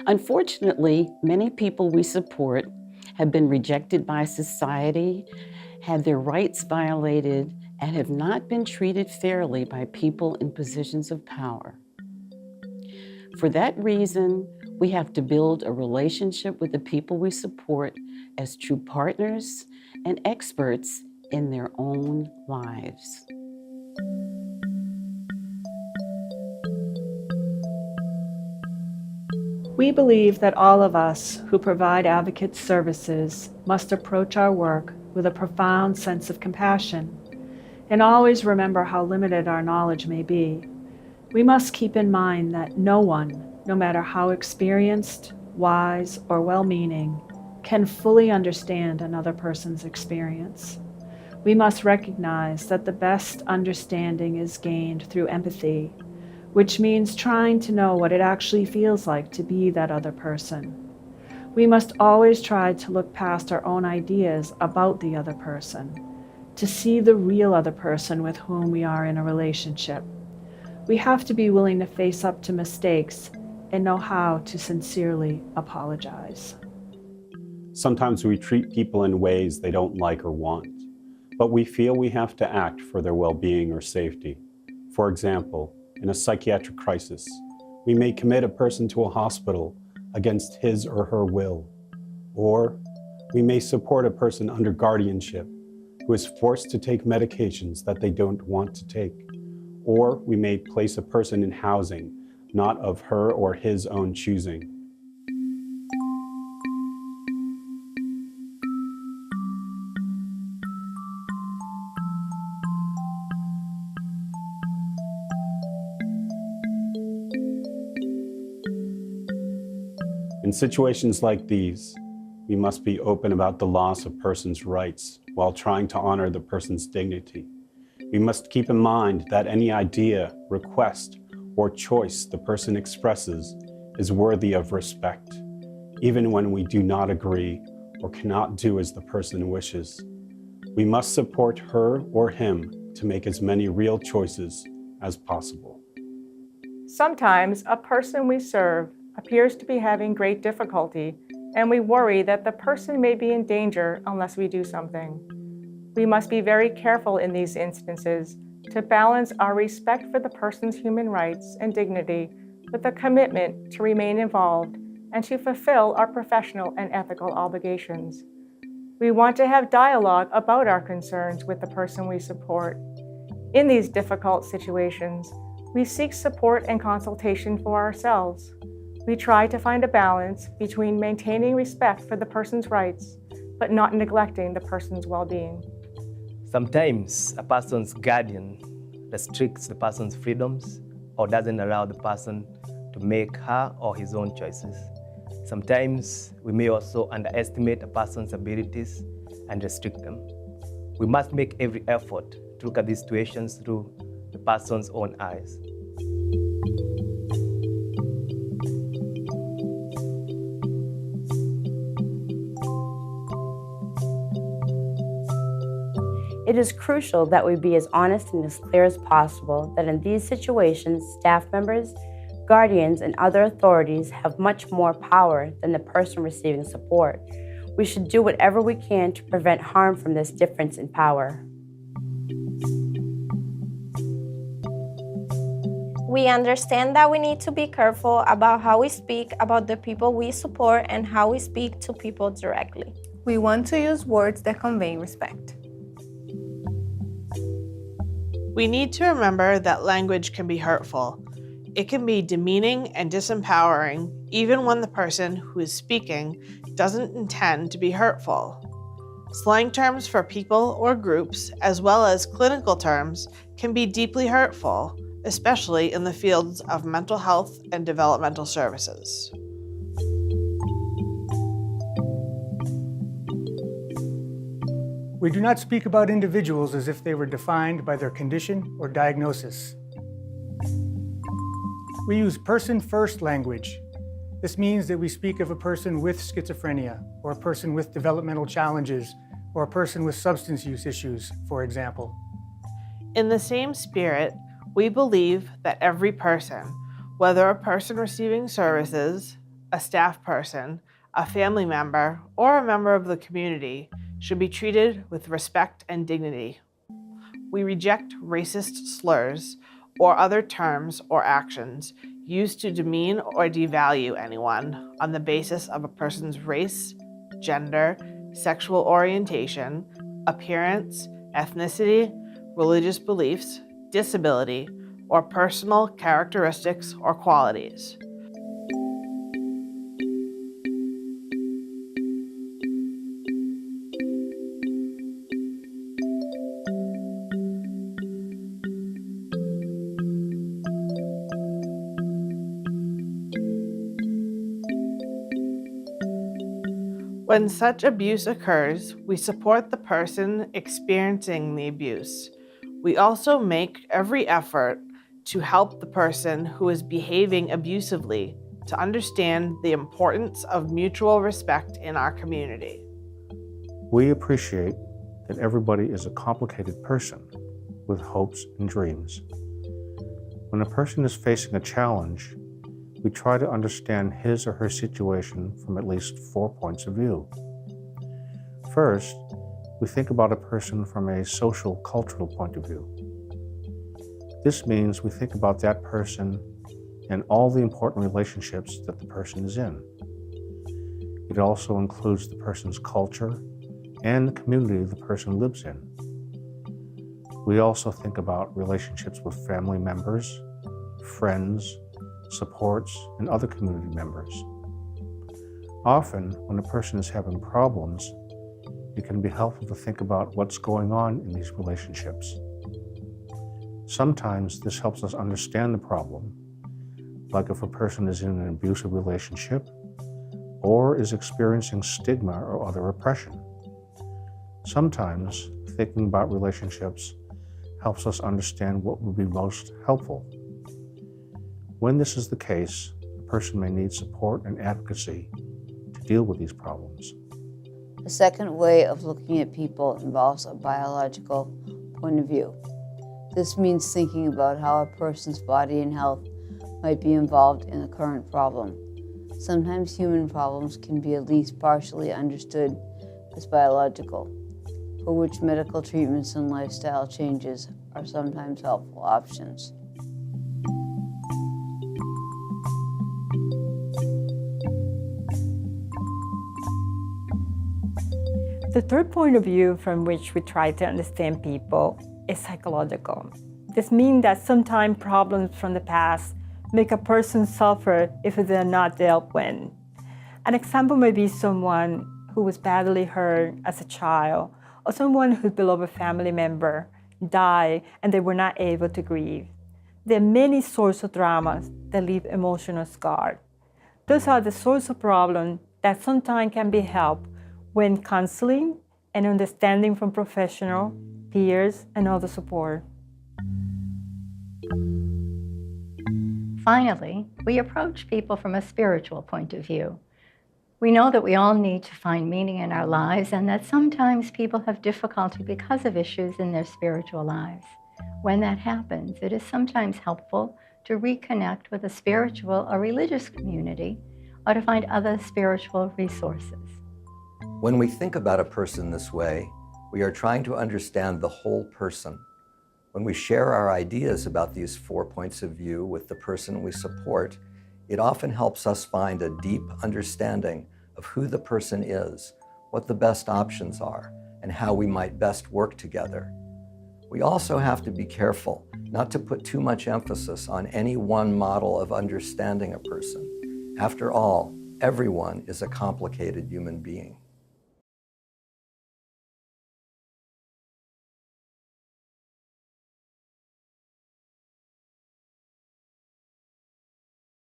Unfortunately, many people we support have been rejected by society, had their rights violated, and have not been treated fairly by people in positions of power. For that reason, we have to build a relationship with the people we support as true partners and experts in their own lives. We believe that all of us who provide advocate services must approach our work with a profound sense of compassion and always remember how limited our knowledge may be. We must keep in mind that no one, no matter how experienced, wise, or well-meaning, can fully understand another person's experience. We must recognize that the best understanding is gained through empathy, which means trying to know what it actually feels like to be that other person. We must always try to look past our own ideas about the other person, to see the real other person with whom we are in a relationship. We have to be willing to face up to mistakes and know how to sincerely apologize. Sometimes we treat people in ways they don't like or want, but we feel we have to act for their well-being or safety. For example, in a psychiatric crisis, we may commit a person to a hospital against his or her will, or we may support a person under guardianship who is forced to take medications that they don't want to take, or we may place a person in housing not of her or his own choosing. In situations like these, we must be open about the loss of persons' rights while trying to honor the person's dignity. We must keep in mind that any idea, request, or choice the person expresses is worthy of respect, even when we do not agree or cannot do as the person wishes. We must support her or him to make as many real choices as possible. Sometimes a person we serve appears to be having great difficulty, and we worry that the person may be in danger unless we do something. We must be very careful in these instances to balance our respect for the person's human rights and dignity with a commitment to remain involved and to fulfill our professional and ethical obligations. We want to have dialogue about our concerns with the person we support. In these difficult situations, we seek support and consultation for ourselves. We try to find a balance between maintaining respect for the person's rights, but not neglecting the person's well-being. Sometimes a person's guardian restricts the person's freedoms or doesn't allow the person to make her or his own choices. Sometimes we may also underestimate a person's abilities and restrict them. We must make every effort to look at these situations through the person's own eyes. It is crucial that we be as honest and as clear as possible that in these situations, staff members, guardians, and other authorities have much more power than the person receiving support. We should do whatever we can to prevent harm from this difference in power. We understand that we need to be careful about how we speak about the people we support and how we speak to people directly. We want to use words that convey respect. We need to remember that language can be hurtful. It can be demeaning and disempowering, even when the person who is speaking doesn't intend to be hurtful. Slang terms for people or groups, as well as clinical terms, can be deeply hurtful, especially in the fields of mental health and developmental services. We do not speak about individuals as if they were defined by their condition or diagnosis. We use person-first language. This means that we speak of a person with schizophrenia, or a person with developmental challenges, or a person with substance use issues, for example. In the same spirit, we believe that every person, whether a person receiving services, a staff person, a family member, or a member of the community should be treated with respect and dignity. We reject racist slurs or other terms or actions used to demean or devalue anyone on the basis of a person's race, gender, sexual orientation, appearance, ethnicity, religious beliefs, disability, or personal characteristics or qualities. When such abuse occurs, we support the person experiencing the abuse. We also make every effort to help the person who is behaving abusively to understand the importance of mutual respect in our community. We appreciate that everybody is a complicated person with hopes and dreams. When a person is facing a challenge, we try to understand his or her situation from at least 4 points of view. First, we think about a person from a social, cultural point of view. This means we think about that person and all the important relationships that the person is in. It also includes the person's culture and the community the person lives in. We also think about relationships with family members, friends, supports, and other community members. Often, when a person is having problems, it can be helpful to think about what's going on in these relationships. Sometimes this helps us understand the problem, like if a person is in an abusive relationship or is experiencing stigma or other oppression. Sometimes thinking about relationships helps us understand what would be most helpful. When this is the case, the person may need support and advocacy to deal with these problems. The second way of looking at people involves a biological point of view. This means thinking about how a person's body and health might be involved in the current problem. Sometimes human problems can be at least partially understood as biological, for which medical treatments and lifestyle changes are sometimes helpful options. The third point of view from which we try to understand people is psychological. This means that sometimes problems from the past make a person suffer if they're not dealt with. An example may be someone who was badly hurt as a child, or someone whose beloved family member died and they were not able to grieve. There are many sorts of dramas that leave emotional scars. Those are the sorts of problems that sometimes can be helped when counseling and understanding from professionals, peers, and other support. Finally, we approach people from a spiritual point of view. We know that we all need to find meaning in our lives and that sometimes people have difficulty because of issues in their spiritual lives. When that happens, it is sometimes helpful to reconnect with a spiritual or religious community or to find other spiritual resources. When we think about a person this way, we are trying to understand the whole person. When we share our ideas about these 4 points of view with the person we support, it often helps us find a deep understanding of who the person is, what the best options are, and how we might best work together. We also have to be careful not to put too much emphasis on any one model of understanding a person. After all, everyone is a complicated human being.